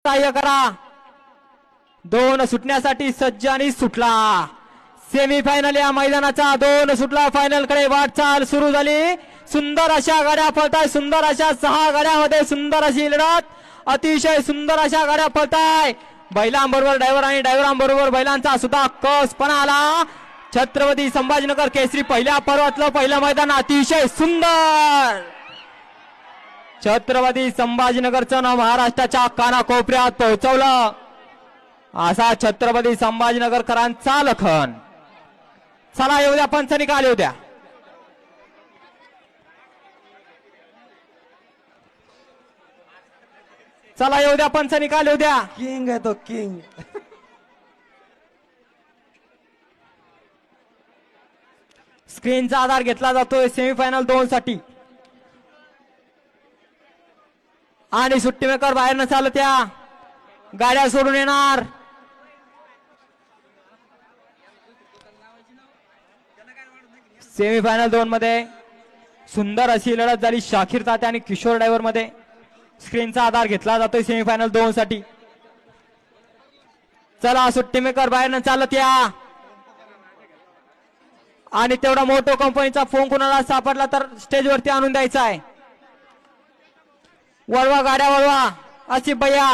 सहाय्य करा. दोन सुटण्यासाठी सज्ज आणि सुटला. सेमीफायनल या मैदानाचा दोन सुटला. फायनल कडे वाटचाल सुरू झाली. सुंदर अशा गाड्या पळताय. सुंदर अशा 6 गाड्यामध्ये सुंदर अशी लढत. अतिशय सुंदर अशा गाड्या पळताय. बैलांबरोबर ड्रायव्हर आणि ड्रायव्हरांबरोबर बैलांचा सुद्धा कसपणा आला. छत्रपती संभाजीनगर केसरी पहिल्या पर्वातलं पहिलं मैदान अतिशय सुंदर. छत्रपती संभाजीनगरचं नाव महाराष्ट्राच्या कानाकोपऱ्यात पोहोचवलं. असा छत्रपती संभाजीनगरकरांचा लखन. चला येऊ द्या पंच निकाल येऊ द्या. चला येऊ द्या पंच निकाल येऊ द्या. किंग आहे तो किंग. स्क्रीनचा आधार घेतला जातोय सेमीफायनल 2 साठी. आणि सुट्टी मेकर बाहेर न चालत त्या गाड्या सोडून येणार. सेमीफायनल 2 मध्ये सुंदर अशी लढत झाली. शाकीर तात्या आणि किशोर ड्रायव्हर मध्ये स्क्रीनचा आधार घेतला जातोय सेमीफायनल 2 साठी. चला सुट्टी मेकर बाहेर न चालत या. आणि तेवढा मोठो कंपनीचा फोन कोणाला सापडला तर स्टेजवरती आणून द्यायचा आहे. वळवा गाड्या वळवा. अशी भैया